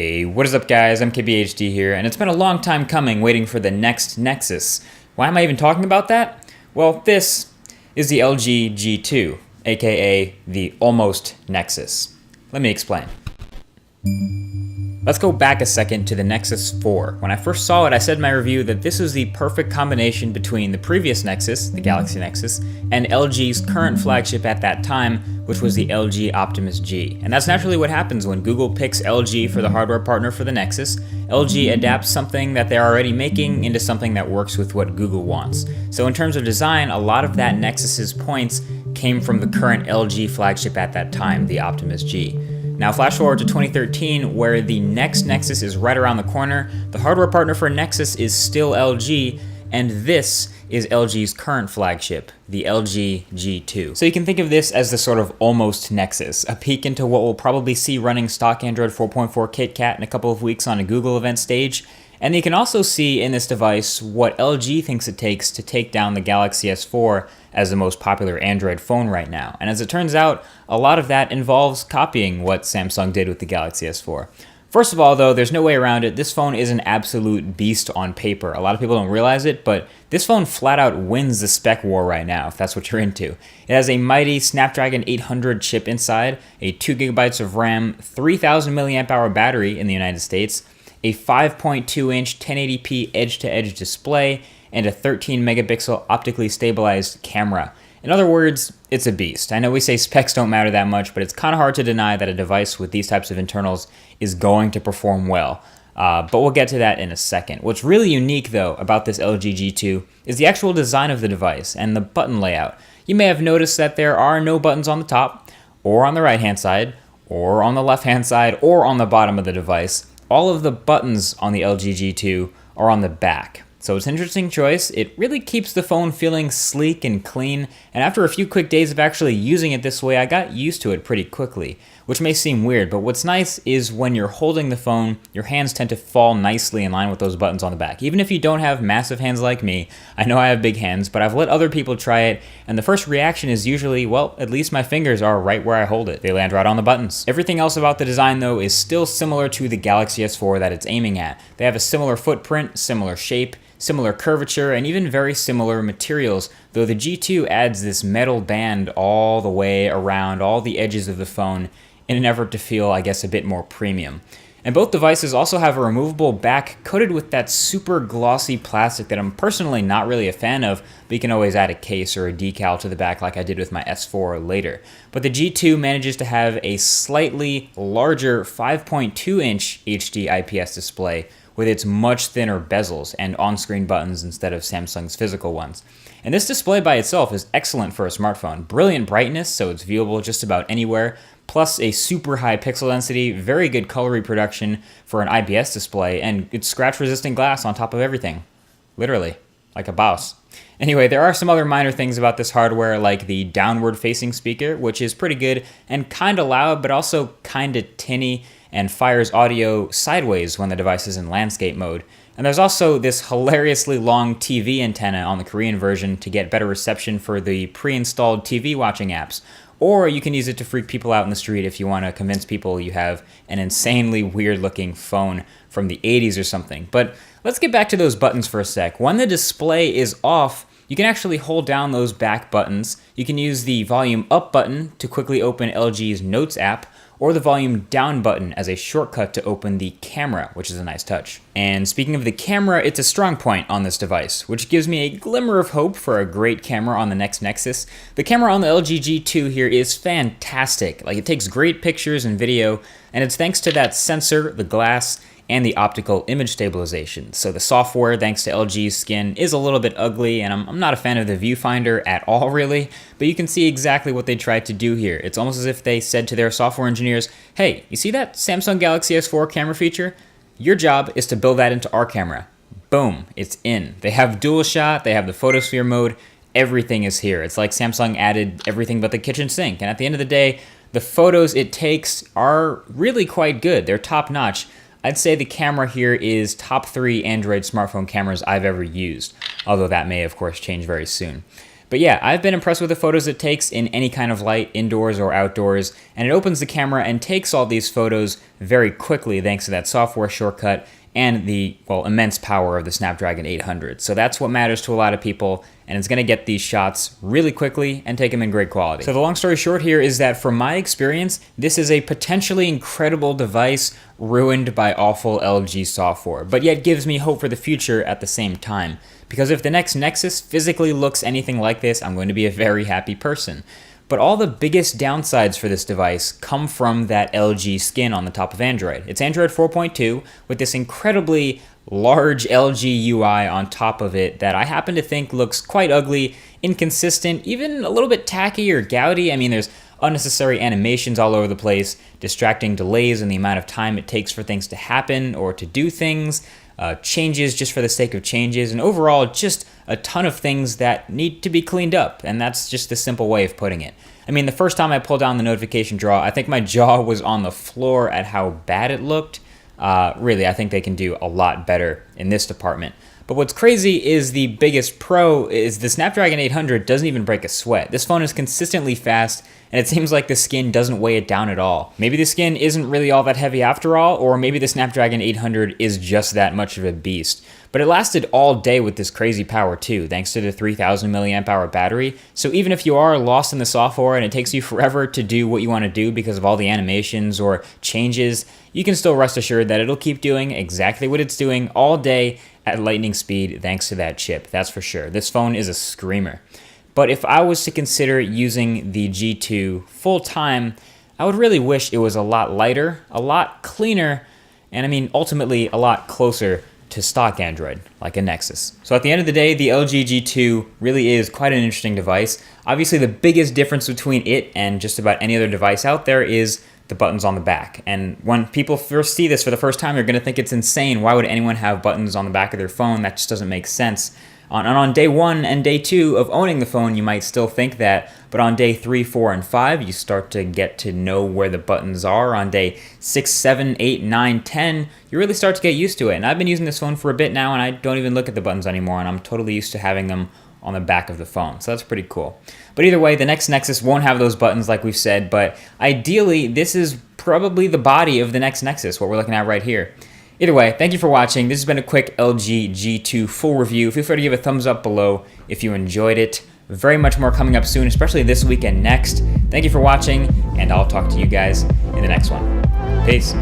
Hey, what is up guys? I'm KBHD here, and it's been a long time coming waiting for the next Nexus. Why am I even talking about that? Well, this is the LG G2, aka the Almost Nexus. Let me explain. Let's go back a second to the Nexus 4. When I first saw it, I said in my review that this was the perfect combination between the previous Nexus, the Galaxy Nexus, and LG's current flagship at that time, which was the LG Optimus G. And that's naturally what happens when Google picks LG for the hardware partner for the Nexus. LG adapts something that they're already making into something that works with what Google wants. So in terms of design, a lot of that Nexus's points came from the current LG flagship at that time, the Optimus G. Now flash forward to 2013, where the next Nexus is right around the corner. The hardware partner for Nexus is still LG, and this is LG's current flagship, the LG G2. So you can think of this as the sort of almost Nexus, a peek into what we'll probably see running stock Android 4.4 KitKat in a couple of weeks on a Google event stage. And you can also see in this device what LG thinks it takes to take down the Galaxy S4 as the most popular Android phone right now. And as it turns out, a lot of that involves copying what Samsung did with the Galaxy S4. First of all, though, there's no way around it. This phone is an absolute beast on paper. A lot of people don't realize it, but this phone flat out wins the spec war right now, if that's what you're into. It has a mighty Snapdragon 800 chip inside, a 2GB of RAM, 3000 mAh battery in the United States, a 5.2-inch 1080p edge-to-edge display, and a 13 megapixel optically stabilized camera. In other words, it's a beast. I know we say specs don't matter that much, but it's kind of hard to deny that a device with these types of internals is going to perform well. But we'll get to that in a second. What's really unique, though, about this LG G2 is the actual design of the device and the button layout. You may have noticed that there are no buttons on the top, or on the right-hand side, or on the left-hand side, or on the bottom of the device. All of the buttons on the LG G2 are on the back. So it's an interesting choice. It really keeps the phone feeling sleek and clean, and after a few quick days of actually using it this way, I got used to it pretty quickly, which may seem weird, but what's nice is when you're holding the phone, your hands tend to fall nicely in line with those buttons on the back. Even if you don't have massive hands like me, I know I have big hands, but I've let other people try it, and the first reaction is usually, well, at least my fingers are right where I hold it. They land right on the buttons. Everything else about the design, though, is still similar to the Galaxy S4 that it's aiming at. They have a similar footprint, similar shape, similar curvature, and even very similar materials, though the G2 adds this metal band all the way around all the edges of the phone in an effort to feel, I guess, a bit more premium. And both devices also have a removable back coated with that super glossy plastic that I'm personally not really a fan of, but you can always add a case or a decal to the back like I did with my S4 later. But the G2 manages to have a slightly larger 5.2-inch HD IPS display with its much thinner bezels and on-screen buttons instead of Samsung's physical ones. And this display by itself is excellent for a smartphone. Brilliant brightness, so it's viewable just about anywhere, plus a super high pixel density, very good color reproduction for an IPS display, and it's scratch-resistant glass on top of everything. Literally, like a boss. Anyway, there are some other minor things about this hardware, like the downward-facing speaker, which is pretty good and kinda loud, but also kinda tinny, and fires audio sideways when the device is in landscape mode. And there's also this hilariously long TV antenna on the Korean version to get better reception for the pre-installed TV watching apps. Or you can use it to freak people out in the street if you want to convince people you have an insanely weird-looking phone from the 80s or something. But let's get back to those buttons for a sec. When the display is off, you can actually hold down those back buttons. You can use the volume up button to quickly open LG's Notes app, or the volume down button as a shortcut to open the camera, which is a nice touch. And speaking of the camera, it's a strong point on this device, which gives me a glimmer of hope for a great camera on the next Nexus. The camera on the LG G2 here is fantastic. Like, it takes great pictures and video, and it's thanks to that sensor, the glass, and the optical image stabilization. So the software, thanks to LG's skin, is a little bit ugly, and I'm not a fan of the viewfinder at all, really, but you can see exactly what they tried to do here. It's almost as if they said to their software engineers, hey, you see that Samsung Galaxy S4 camera feature? Your job is to build that into our camera. Boom, it's in. They have dual shot, they have the photosphere mode, everything is here. It's like Samsung added everything but the kitchen sink, and at the end of the day, the photos it takes are really quite good. They're top notch. I'd say the camera here is top 3 Android smartphone cameras I've ever used, although that may of course change very soon. But yeah, I've been impressed with the photos it takes in any kind of light, indoors or outdoors, and it opens the camera and takes all these photos very quickly thanks to that software shortcut and the, well, immense power of the Snapdragon 800. So that's what matters to a lot of people, and it's gonna get these shots really quickly and take them in great quality. So the long story short here is that from my experience, this is a potentially incredible device ruined by awful LG software, but yet gives me hope for the future at the same time. Because if the next Nexus physically looks anything like this, I'm going to be a very happy person. But all the biggest downsides for this device come from that LG skin on the top of Android. It's Android 4.2 with this incredibly large LG UI on top of it that I happen to think looks quite ugly, inconsistent, even a little bit tacky or gouty. I mean, there's unnecessary animations all over the place, distracting delays in the amount of time it takes for things to happen or to do things, changes just for the sake of changes, and overall just a ton of things that need to be cleaned up, and that's just a simple way of putting it. I mean, the first time I pulled down the notification draw, I think my jaw was on the floor at how bad it looked. Really, I think they can do a lot better in this department. But what's crazy is the biggest pro is the Snapdragon 800 doesn't even break a sweat. This phone is consistently fast, and it seems like the skin doesn't weigh it down at all. Maybe the skin isn't really all that heavy after all, or maybe the Snapdragon 800 is just that much of a beast. But it lasted all day with this crazy power too, thanks to the 3000 milliamp hour battery. So even if you are lost in the software and it takes you forever to do what you want to do because of all the animations or changes, you can still rest assured that it'll keep doing exactly what it's doing all day at lightning speed thanks to that chip, that's for sure. This phone is a screamer. But if I was to consider using the G2 full time, I would really wish it was a lot lighter, a lot cleaner, and I mean ultimately a lot closer to stock Android, like a Nexus. So at the end of the day, the LG G2 really is quite an interesting device. Obviously the biggest difference between it and just about any other device out there is the buttons on the back. And when people first see this for the first time, they're gonna think it's insane. Why would anyone have buttons on the back of their phone? That just doesn't make sense. And on day 1 and day 2 of owning the phone, you might still think that, but on day 3, 4, and 5, you start to get to know where the buttons are. On day 6, 7, 8, 9, 10, you really start to get used to it. And I've been using this phone for a bit now, and I don't even look at the buttons anymore, and I'm totally used to having them on the back of the phone. So that's pretty cool. But either way, the next Nexus won't have those buttons like we've said, but ideally, this is probably the body of the next Nexus, what we're looking at right here. Either way, thank you for watching. This has been a quick LG G2 full review. Feel free to give a thumbs up below if you enjoyed it. Very much more coming up soon, especially this week and next. Thank you for watching, and I'll talk to you guys in the next one. Peace.